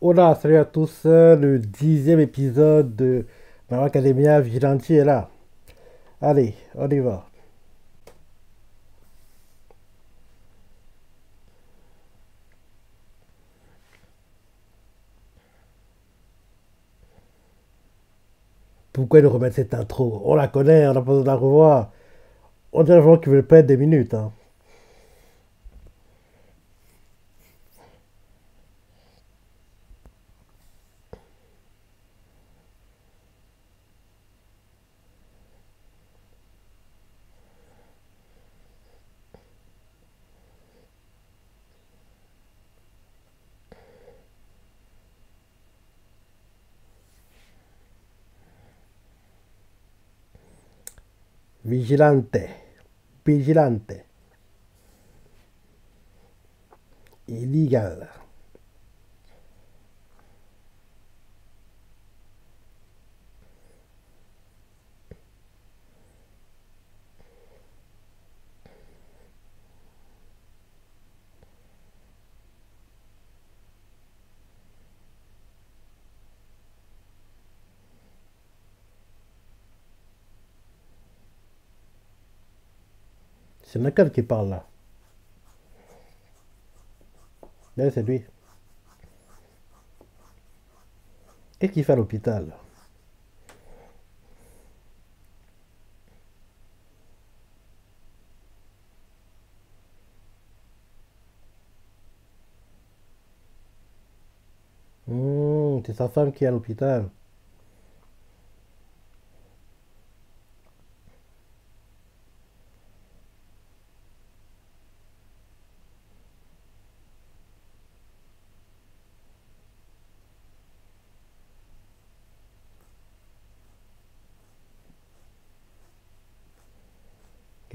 Hola, salut à tous. Le 10e épisode de My Hero Academia Vigilante est là. Allez, on y va. Pourquoi ils nous remettent cette intro? On la connaît, on n'a pas besoin de la revoir. On dirait vraiment qu'ils veulent perdre des minutes, hein. Vigilante. Vigilante. Illegal. C'est Knuckles qui parle là. Là, c'est lui. Qu'est-ce qu'il fait à l'hôpital? C'est sa femme qui est à l'hôpital.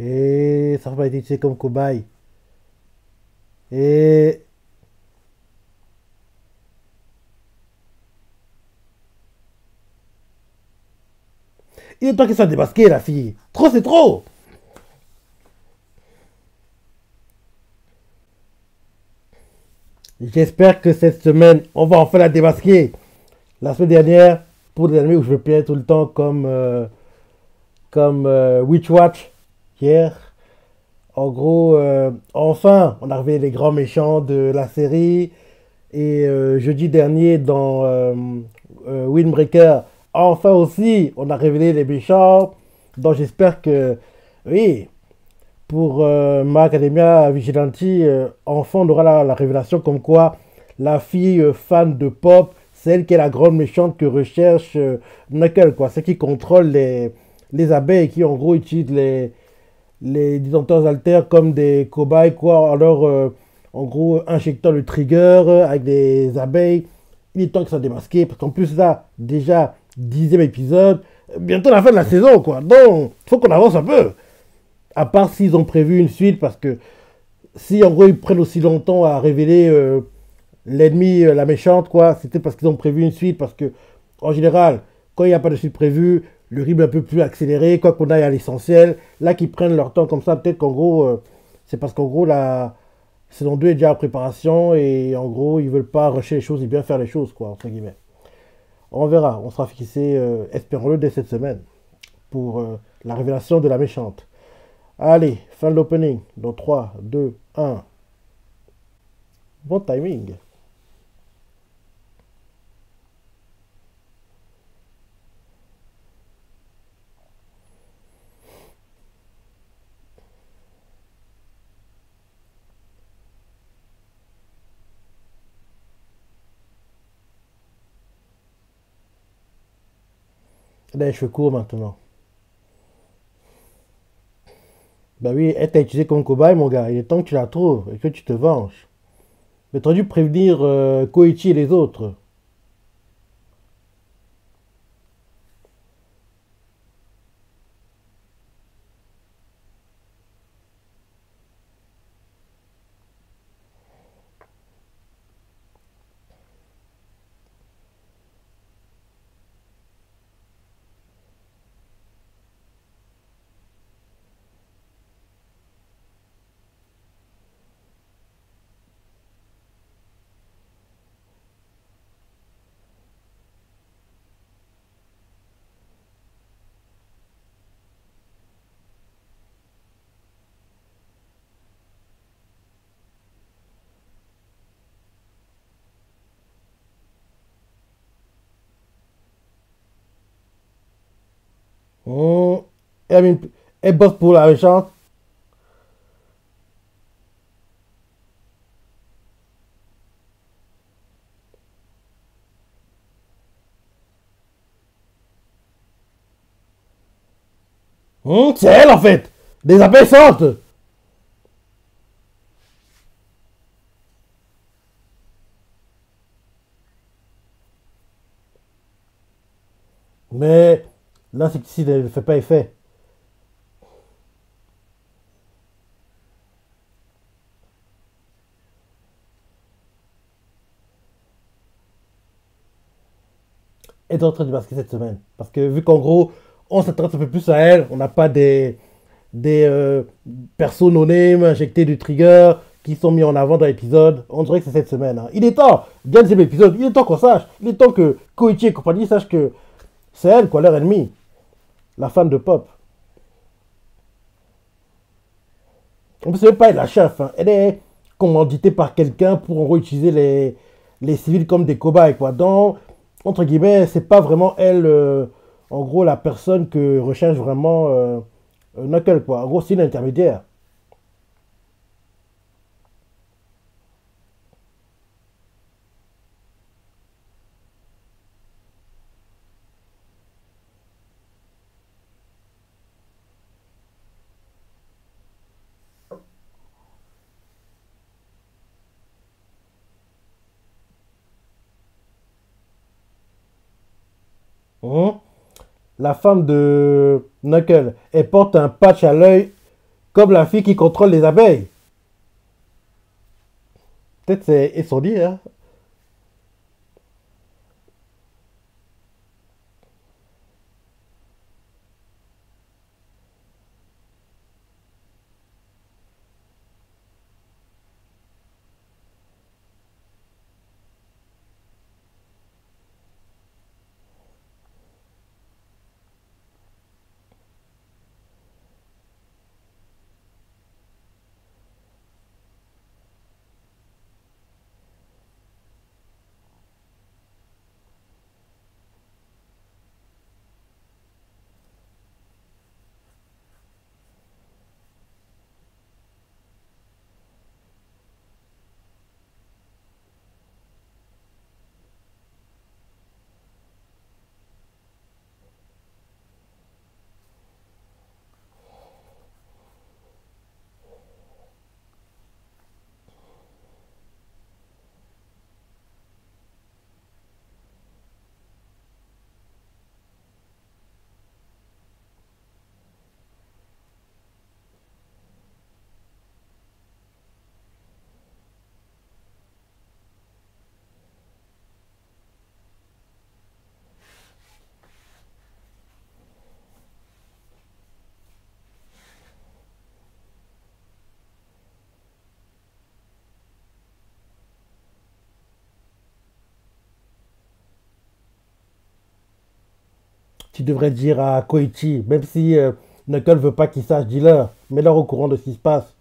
Et sa femme a été utilisée comme cobaye. Et il est temps qu'il soit démasqué, la fille. Trop, c'est trop. J'espère que cette semaine, on va enfin la démasquer. La semaine dernière, pour des animés où je me plais tout le temps comme Witchwatch, hier, en gros, enfin, on a révélé les grands méchants de la série. Et jeudi dernier, dans Windbreaker, enfin aussi, on a révélé les méchants. Donc j'espère que, oui, pour My Academia Vigilante, enfin on aura la révélation comme quoi la fille fan de Pop, celle qui est la grande méchante que recherche Knuckle, quoi. Celle qui contrôle les abeilles, qui en gros utilisent les disjoncteurs altères comme des cobayes, quoi. Alors, en gros, injectant le trigger avec des abeilles. Il est temps que ça démasqué, parce qu'en plus là, déjà, 10e épisode, bientôt la fin de la saison, quoi. Donc, il faut qu'on avance un peu. À part s'ils ont prévu une suite, parce que si en gros ils prennent aussi longtemps à révéler l'ennemi, la méchante, quoi, c'était parce qu'ils ont prévu une suite. Parce que, en général, quand il n'y a pas de suite prévue, le rythme est un peu plus accéléré, quoi qu'on aille à l'essentiel. Là, qu'ils prennent leur temps comme ça, peut-être qu'en gros, c'est parce qu'en gros, la saison 2 est déjà en préparation et en gros, ils veulent pas rusher les choses et bien faire les choses, quoi, entre guillemets. On verra, on sera fixé, espérons-le, dès cette semaine pour la révélation de la méchante. Allez, fin de l'opening. Dans 3, 2, 1. Bon timing. Là, les cheveux courts maintenant. Bah oui, elle t'a utilisé comme cobaye, mon gars. Il est temps que tu la trouves et que tu te venges. Mais t'aurais dû prévenir Koichi et les autres. Hum, elle, elle bosse pour la méchante. C'est elle en fait. Des abeilles sortent. Mais l'insecticide ne fait pas effet. Elle est en train de masquer cette semaine. Parce que vu qu'en gros, on s'intéresse un peu plus à elle, on n'a pas des persos no-name injectés du trigger qui sont mis en avant dans l'épisode. On dirait que c'est cette semaine. Hein. Il est temps, bien deuxième épisode, il est temps qu'on sache. Il est temps que Koichi et compagnie sachent que c'est elle, quoi, leur ennemie. La fan de Pop. On ne peut même pas être la chef. Hein. Elle est commanditée par quelqu'un pour en gros utiliser les civils comme des cobayes. Quoi. Donc, entre guillemets, c'est pas vraiment elle, en gros, la personne que recherche vraiment Knuckle. Quoi. En gros, c'est une intermédiaire. Hein. La femme de Knuckle, elle porte un patch à l'œil comme la fille qui contrôle les abeilles. Peut-être c'est ils sont dit, hein. Tu devrais dire à Koichi, même si Knuckle veut pas qu'il sache, dis-leur. Mets-leur au courant de ce qui se passe.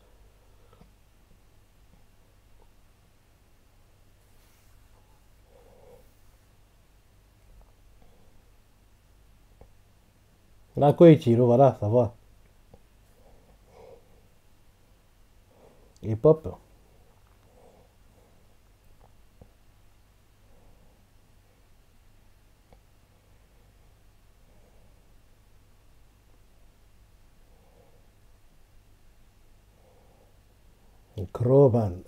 Là, Koichi, voilà, ça va. Et Pop. Croman.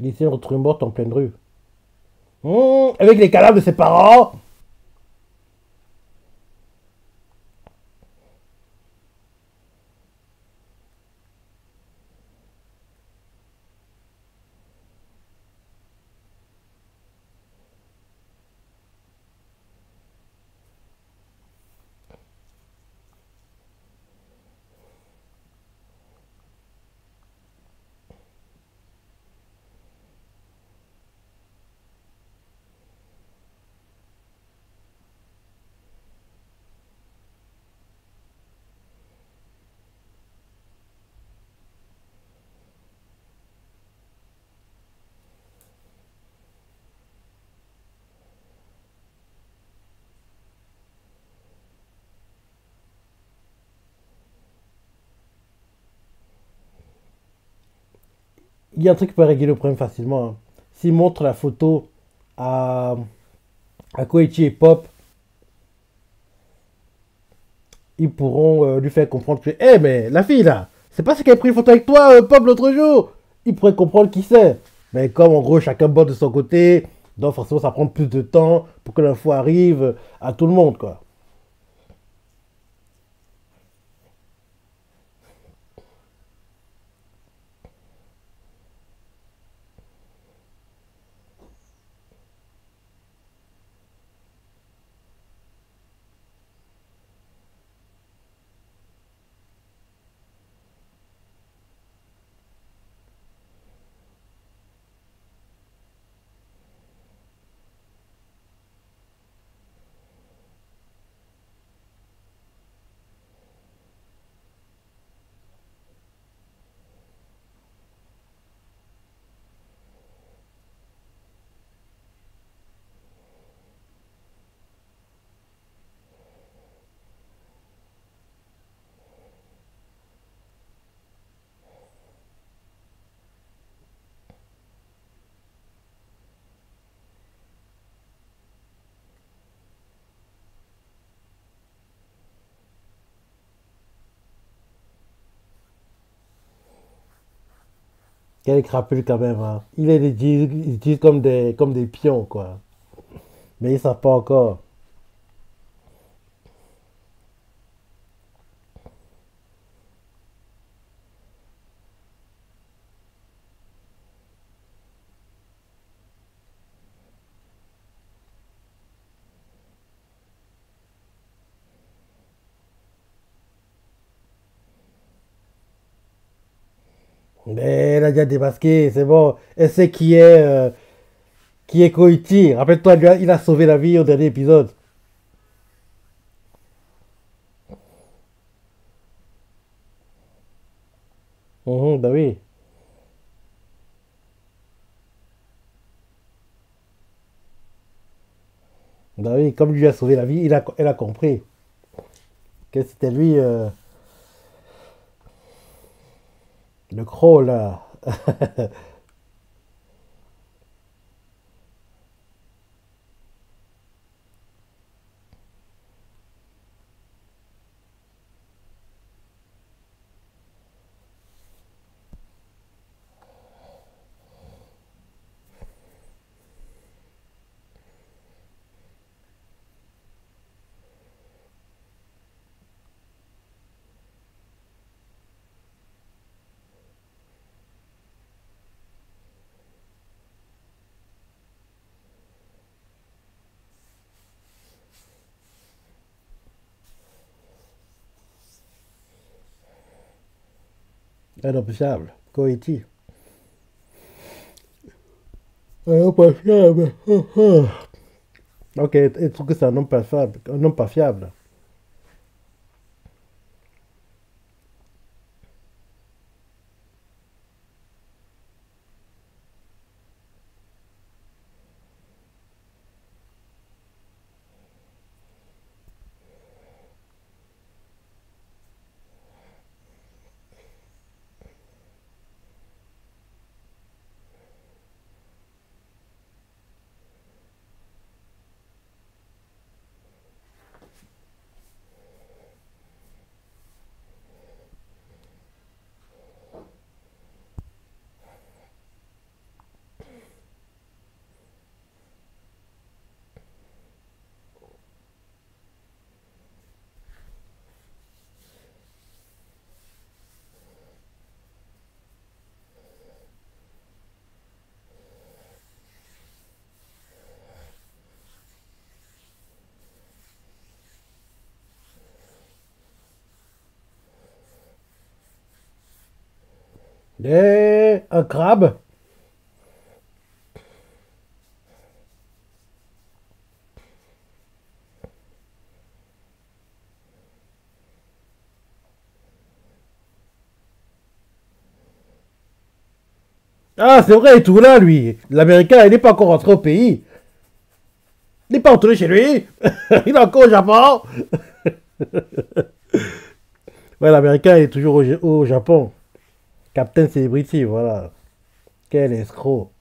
Il s'est retrouvé morte en pleine rue. Avec les cadavres de ses parents. il y a un truc qui peut régler le problème facilement, hein. S'il montre la photo à, à Koichi et Pop, ils pourront lui faire comprendre que, eh, mais la fille là, c'est pas celle qui a pris une photo avec toi, Pop, l'autre jour. Ils pourraient comprendre qui c'est. Mais comme en gros, chacun bosse de son côté, donc forcément, ça prend plus de temps pour que l'info arrive à tout le monde, quoi. Quel crapule quand même, hein. Ils disent comme des pions, quoi. Mais ils savent pas encore. Mais elle a déjà démasqué, c'est bon. Elle sait qui est Koichi. Rappelle-toi, il a sauvé la vie au dernier épisode. Mhm, bah oui. Bah oui, comme lui a sauvé la vie, elle a compris que c'était lui, le croc, là. Un homme fiable. Koichi. Un homme pas fiable. Ok, il trouve que c'est un homme pas fiable. Un homme pas fiable. Un crabe. Ah, c'est vrai, il est tout là, lui. L'Américain, il n'est pas encore rentré au pays. Il n'est pas retourné chez lui. Il est encore au Japon. Ouais, l'Américain est toujours au Japon. Captain Celebrity, voilà. Quel escroc.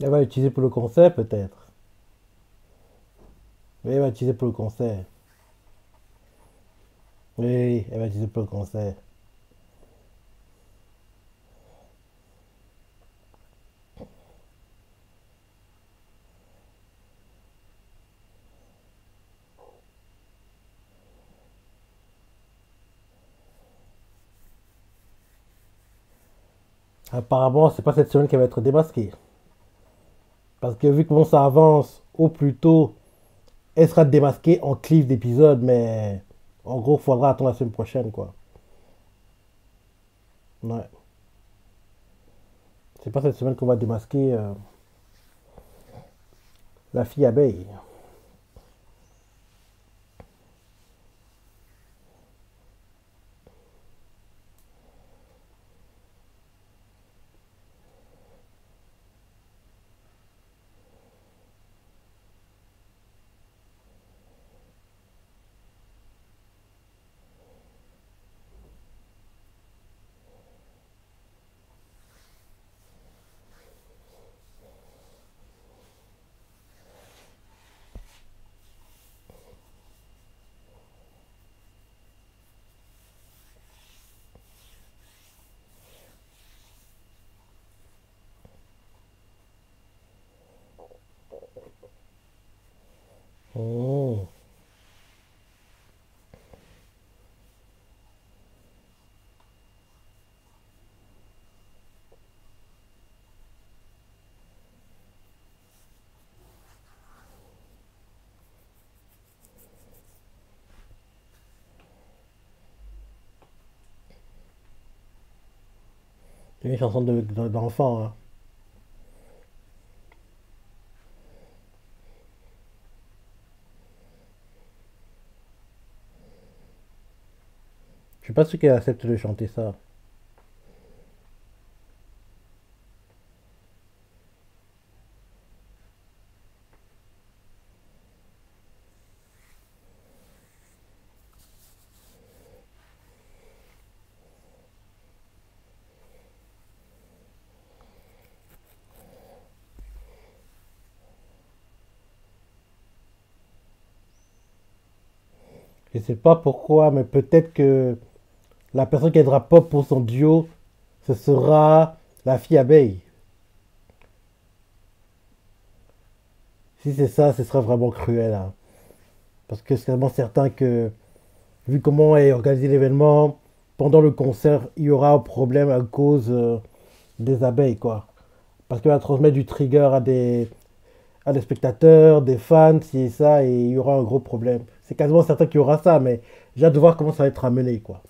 Elle va l'utiliser pour le concert, peut-être. Oui, elle va l'utiliser pour le concert. Oui, elle va l'utiliser pour le concert. Apparemment, c'est pas cette semaine qu'elle va être démasquée. Parce que vu comment ça avance, au plus tôt, elle sera démasquée en clip d'épisode, mais en gros, il faudra attendre la semaine prochaine, quoi. Ouais. C'est pas cette semaine qu'on va démasquer la fille abeille. Oh. C'est une chanson d'enfant, hein. Je suis pas sûr qu'elle accepte de chanter ça. Je sais pas pourquoi, mais peut-être que la personne qui aidera Pop pour son duo, ce sera la fille abeille. Si c'est ça, ce serait vraiment cruel, hein. Parce que c'est vraiment certain que, vu comment est organisé l'événement, pendant le concert, il y aura un problème à cause des abeilles, quoi. Parce qu'elle va transmettre du trigger à des spectateurs, des fans, si et ça, et il y aura un gros problème. C'est quasiment certain qu'il y aura ça, mais j'ai hâte de voir comment ça va être amené, quoi.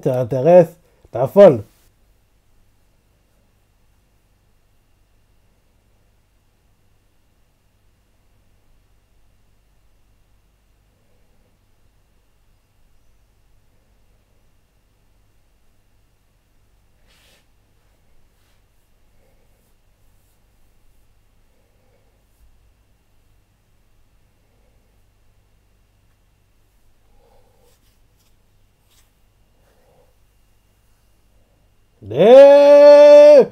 Ça intéresse. T'es folle. Eh.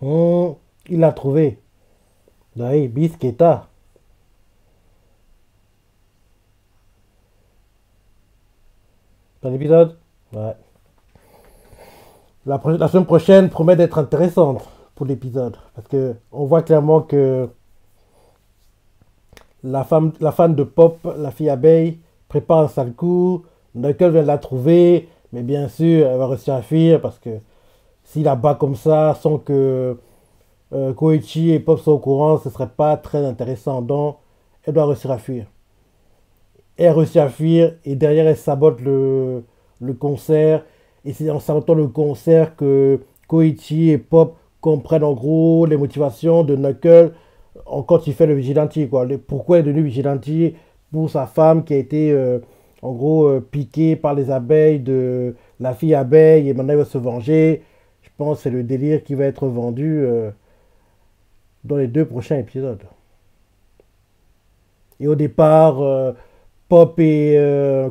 Hmm, il l'a trouvé. Oui, Bisqueta. Dans l'épisode. Ouais. La semaine prochaine promet d'être intéressante pour l'épisode. Parce que on voit clairement que la fan de Pop, la fille abeille, prépare un sale coup. Knuckles vient de la trouver. Mais bien sûr, elle va réussir à fuir parce que s'il la bat comme ça, sans que Koichi et Pop soient au courant, ce serait pas très intéressant. Donc, elle doit réussir à fuir. Elle réussit à fuir et derrière, elle sabote le concert. Et c'est en sabotant le concert que Koichi et Pop comprennent en gros les motivations de Knuckles quand il fait le vigilante, quoi. Pourquoi il est devenu vigilante pour sa femme qui a été en gros piquée par les abeilles de la fille abeille et maintenant il va se venger. Je pense que c'est le délire qui va être vendu dans les 2 prochains épisodes. Et au départ, Pop et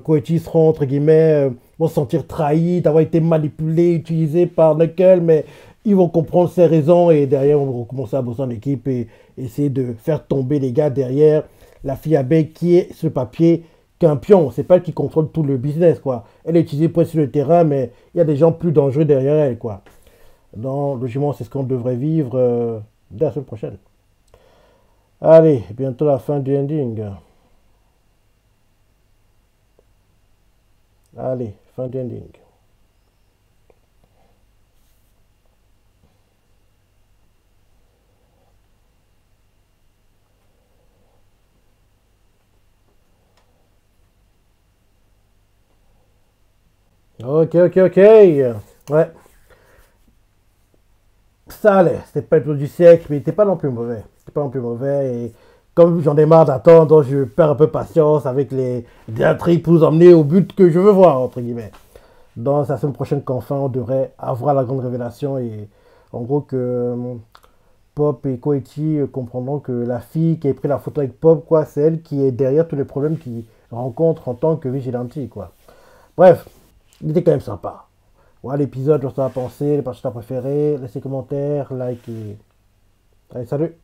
Koichi seront, entre guillemets, vont se sentir trahis d'avoir été manipulés, utilisés par Knuckles, mais ils vont comprendre ses raisons et derrière, on va recommencer à bosser en équipe et essayer de faire tomber les gars derrière la fille abeille qui est sur le papier qu'un pion. C'est pas elle qui contrôle tout le business, quoi. Elle est utilisée pour être sur le terrain, mais il y a des gens plus dangereux derrière elle, quoi. Donc, logiquement, c'est ce qu'on devrait vivre dès la semaine prochaine. Allez, bientôt la fin du ending. Allez, fin du ending. Ok, ok, ok. Ouais, ça allait. C'était pas le tour du siècle, mais il était pas non plus mauvais. C'était pas non plus mauvais. Et comme j'en ai marre d'attendre, je perds un peu patience avec les intrigues pour nous emmener au but que je veux voir, entre guillemets. Dans la semaine prochaine qu'enfin on devrait avoir la grande révélation et en gros que Pop et Koichi comprendront que la fille qui a pris la photo avec Pop, quoi, c'est elle qui est derrière tous les problèmes qu'il rencontre en tant que vigilante, quoi. Bref, il était quand même sympa. Voilà l'épisode, je t'en ai pensé, les parties préférées, laissez commentaires, like et... Allez, salut!